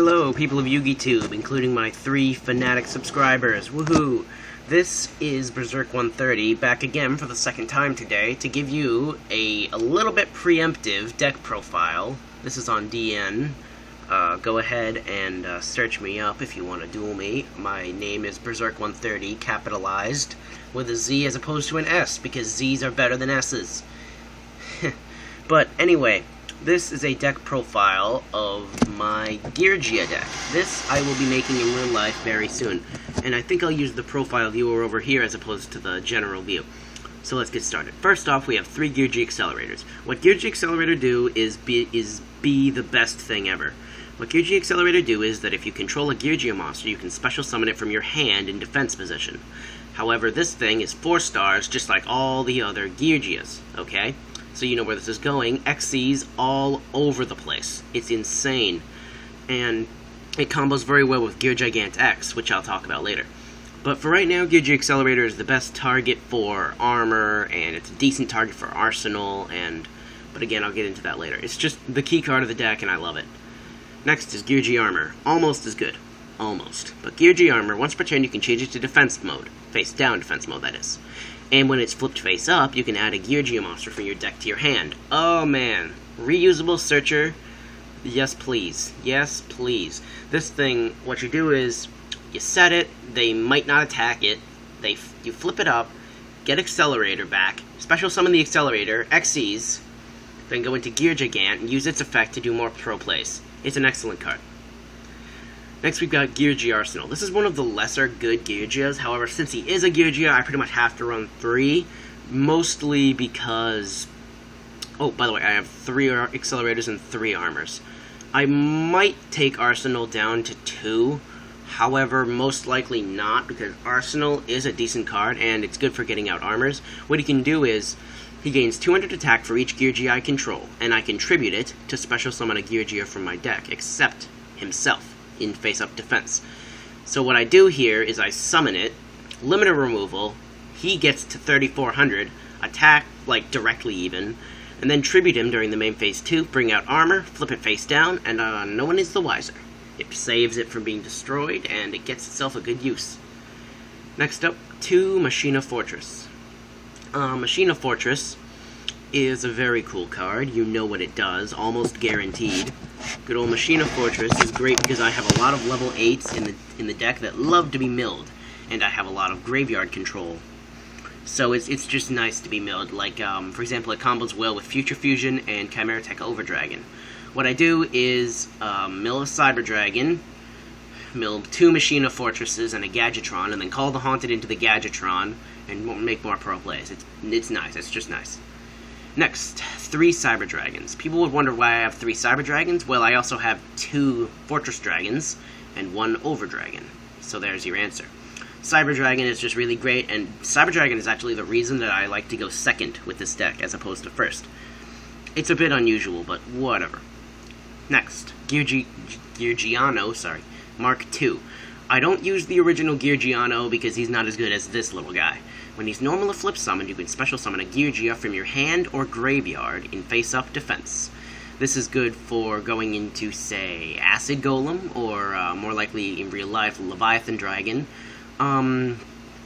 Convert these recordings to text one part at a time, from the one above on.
Hello, people of YugiTube, including my 3 fanatic subscribers. Woohoo! This is Berserk 130, back again for the second time today to give you a little bit preemptive deck profile. This is on DN. Go ahead and search me up if you want to duel me. My name is Berserk 130, capitalized, with a Z as opposed to an S, because Z's are better than S's. But anyway, this is a deck profile of my Geargia deck. This I will be making in real life very soon, and I think I'll use the profile viewer over here as opposed to the general view. So let's get started. First off, we have 3 Geargia accelerators. What Geargia accelerator do is be the best thing ever. What Geargia accelerator do is that if you control a Geargia monster, you can special summon it from your hand in defense position. However, this thing is 4 stars, just like all the other Geargias, okay? So you know where this is going. XC's all over the place. It's insane. And it combos very well with Geartown X, which I'll talk about later. But for right now, Geargia Accelerator is the best target for armor, and it's a decent target for arsenal, but again, I'll get into that later. It's just the key card of the deck, and I love it. Next is Geargia Armor. Almost as good. Almost. But Geargia Armor, once per turn, you can change it to defense mode. Face down defense mode, that is. And when it's flipped face up, you can add a Geargia monster from your deck to your hand. Oh man. Reusable searcher. Yes, please. Yes, please. This thing, what you do is, you set it, they might not attack it, you flip it up, get Accelerator back, special summon the Accelerator, XCs, then go into Geargia and use its effect to do more pro plays. It's an excellent card. Next we've got Geargia Arsenal. This is one of the lesser good Geargias. However, since he is a Geargia, I pretty much have to run 3. Mostly because... Oh, by the way, I have 3 accelerators and 3 armors. I might take Arsenal down to 2. However, most likely not, because Arsenal is a decent card, and it's good for getting out armors. What he can do is, he gains 200 attack for each Geargia I control, and I contribute it to special summon a Geargia from my deck, except himself, in face-up defense. So what I do here is I summon it, limiter removal, he gets to 3400, attack, like, directly even, and then tribute him during the main phase 2, bring out armor, flip it face down, and no one is the wiser. It saves it from being destroyed, and it gets itself a good use. Next up, 2 Machina Fortress. Machina Fortress is a very cool card. You know what it does, almost guaranteed. Good old Machina Fortress is great because I have a lot of level 8s in the deck that love to be milled, and I have a lot of graveyard control. So it's just nice to be milled. Like, for example, it combos well with Future Fusion and Chimera Tech Overdragon. What I do is mill a Cyber Dragon, mill 2 Machina Fortresses and a Gadjitron, and then call the Haunted into the Gadjitron and make more pro plays. It's nice. It's just nice. Next, 3 Cyber Dragons. People would wonder why I have 3 Cyber Dragons. Well, I also have 2 Fortress Dragons and 1 Overdragon. So there's your answer. Cyber Dragon is just really great, and Cyber Dragon is actually the reason that I like to go second with this deck as opposed to first. It's a bit unusual, but whatever. Next, Geargiano, Mark II. I don't use the original Geargiano because he's not as good as this little guy. When he's normal flip summoned, you can special summon a Geargia from your hand or graveyard in face-up defense. This is good for going into, say, Acid Golem, or more likely in real life, Leviathan Dragon.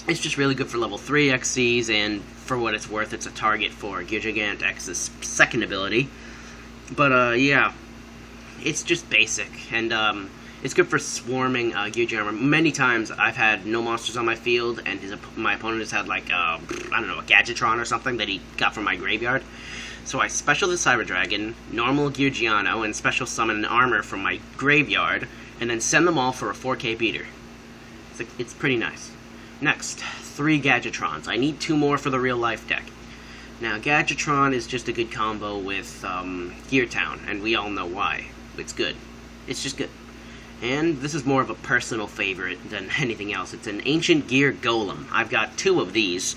It's just really good for level 3 XCs, and for what it's worth, it's a target for Geartown X's second ability. But, yeah, it's just basic, and, it's good for swarming Geargia armor. Many times I've had no monsters on my field, and my opponent has had, like, I don't know, a Gadjitron or something that he got from my graveyard. So I special the Cyber Dragon, normal Geargiano, and special summon an armor from my graveyard, and then send them all for a 4K beater. It's pretty nice. Next, 3 Gadjitrons. I need 2 more for the real-life deck. Now, Gadjitron is just a good combo with Geartown, and we all know why. It's good. It's just good. And this is more of a personal favorite than anything else. It's an Ancient Gear Golem. I've got 2 of these.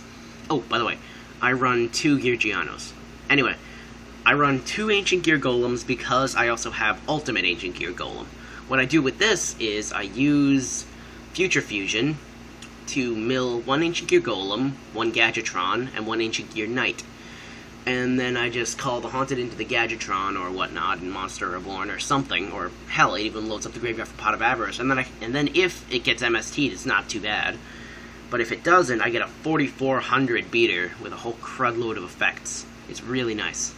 Oh, by the way, I run 2 Geargianos. Anyway, I run 2 Ancient Gear Golems because I also have Ultimate Ancient Gear Golem. What I do with this is I use Future Fusion to mill 1 Ancient Gear Golem, 1 Gadjitron, and 1 Ancient Gear Knight. and then I just call the Haunted into the Gadjitron or whatnot, and Monster Reborn or something, or hell, it even loads up the graveyard for Pot of Avarice, and then if it gets MST'd, it's not too bad. But if it doesn't, I get a 4400 beater with a whole crud load of effects. It's really nice.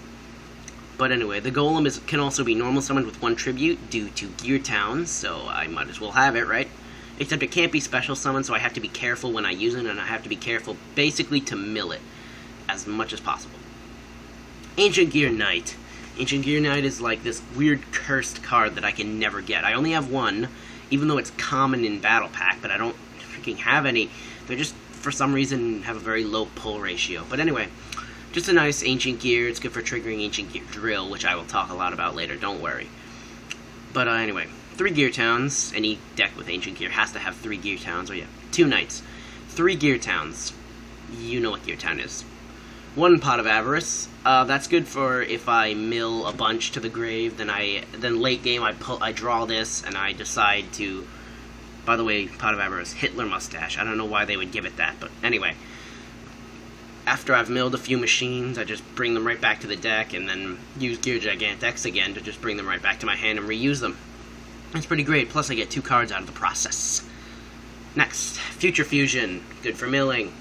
But anyway, the Golem can also be normal summoned with 1 tribute due to Geartown, so I might as well have it, right? Except it can't be special summoned, so I have to be careful when I use it, and I have to be careful basically to mill it as much as possible. Ancient Gear Knight. Ancient Gear Knight is like this weird cursed card that I can never get. I only have one, even though it's common in Battle Pack, but I don't freaking have any. They just, for some reason, have a very low pull ratio. But anyway, just a nice Ancient Gear. It's good for triggering Ancient Gear Drill, which I will talk a lot about later, don't worry. But anyway, 3 Geartowns. Any deck with Ancient Gear has to have 3 Geartowns. Oh yeah, 2 Knights. 3 Geartowns. You know what Geartown is. 1 Pot of Avarice. That's good for if I mill a bunch to the grave, then late game I draw this, and I decide to... By the way, Pot of Avarice, Hitler mustache. I don't know why they would give it that, but anyway. After I've milled a few machines, I just bring them right back to the deck, and then use Geargia X again to just bring them right back to my hand and reuse them. It's pretty great, plus I get 2 cards out of the process. Next, Future Fusion, good for milling.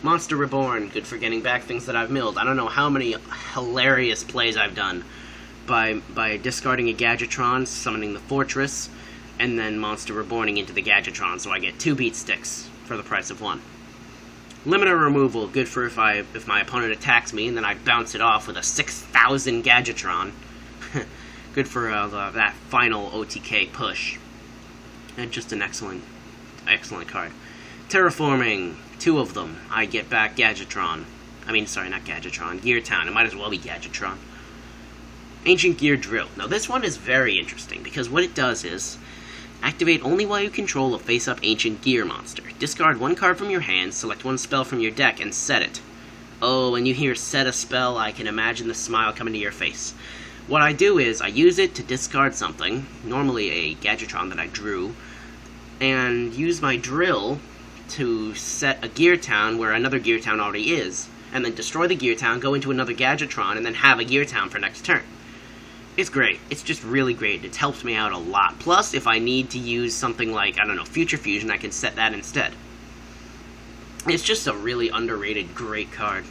Monster Reborn, good for getting back things that I've milled. I don't know how many hilarious plays I've done by discarding a Gadjitron, summoning the Fortress, and then Monster Reborning into the Gadjitron, so I get 2 beat sticks for the price of 1. Limiter Removal, good for if my opponent attacks me, and then I bounce it off with a 6,000 Gadjitron. Good for that final OTK push. And just an excellent card. Terraforming, 2 of them. I get back Gadjitron. Sorry, not Gadjitron. Geartown. It might as well be Gadjitron. Ancient Gear Drill. Now this one is very interesting, because what it does is activate only while you control a face-up Ancient Gear monster. Discard 1 card from your hand, select 1 spell from your deck, and set it. Oh, when you hear set a spell, I can imagine the smile coming to your face. What I do is, I use it to discard something, normally a Gadjitron that I drew, and use my drill to set a Geartown where another Geartown already is, and then destroy the Geartown, go into another Gadjitron, and then have a Geartown for next turn. It's great. It's just really great. It's helped me out a lot. Plus, if I need to use something like, I don't know, Future Fusion, I can set that instead. It's just a really underrated, great card.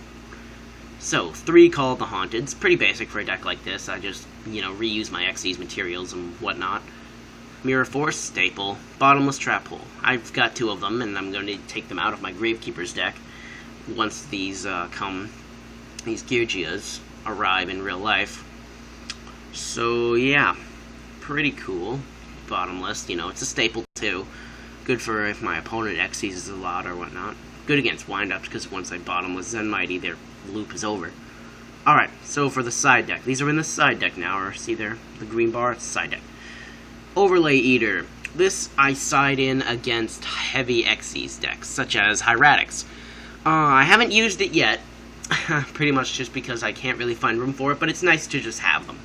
So, 3 Call of the Haunted. It's pretty basic for a deck like this. I just, reuse my Xyz materials and whatnot. Mirror Force, staple. Bottomless Trap Hole. I've got 2 of them, and I'm going to take them out of my Gravekeeper's deck once these Geargias arrive in real life. So, yeah, pretty cool. Bottomless, it's a staple, too. Good for if my opponent Xyzes a lot or whatnot. Good against windups, because once I bottomless Zenmighty, their loop is over. Alright, so for the side deck. These are in the side deck now, or see there, the green bar, it's the side deck. Overlay Eater. This I side in against heavy Xyz decks, such as Hieratics. I haven't used it yet, pretty much just because I can't really find room for it, but it's nice to just have them.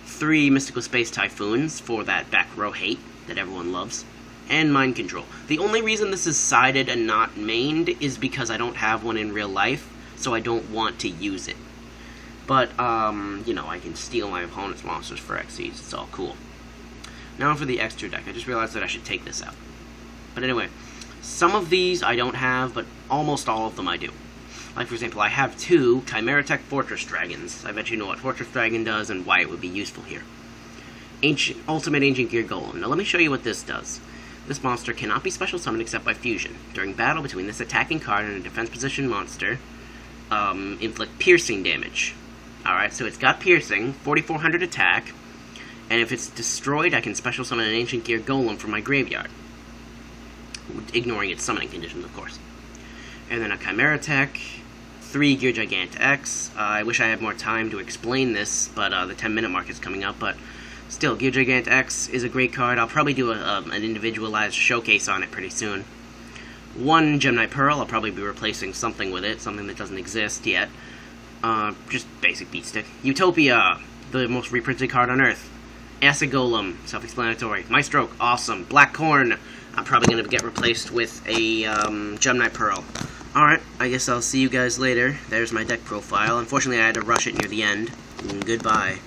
3 Mystical Space Typhoons for that back row hate that everyone loves. And Mind Control. The only reason this is sided and not mained is because I don't have one in real life, so I don't want to use it. But, I can steal my opponent's monsters for Xyz. It's all cool. Now for the extra deck. I just realized that I should take this out. But anyway, some of these I don't have, but almost all of them I do. Like, for example, I have 2 Chimeratech Fortress Dragons. I bet you know what Fortress Dragon does and why it would be useful here. Ultimate Ancient Gear Golem. Now let me show you what this does. This monster cannot be special summoned except by fusion. During battle between this attacking card and a defense position monster, inflict piercing damage. Alright, so it's got piercing, 4400 attack, and if it's destroyed, I can special summon an Ancient Gear Golem from my graveyard. Ignoring its summoning conditions, of course. And then a Chimeratech, 3 Geargia X. I wish I had more time to explain this, but the 10-minute mark is coming up, but still, Geargia X is a great card. I'll probably do an individualized showcase on it pretty soon. 1 Gemini Pearl. I'll probably be replacing something with it, something that doesn't exist yet. Just basic beat stick. Utopia, the most reprinted card on Earth. Acid Golem, self-explanatory. Maestroke, awesome. Black Corn, I'm probably going to get replaced with a Gemini Pearl. Alright, I guess I'll see you guys later. There's my deck profile. Unfortunately, I had to rush it near the end. Goodbye.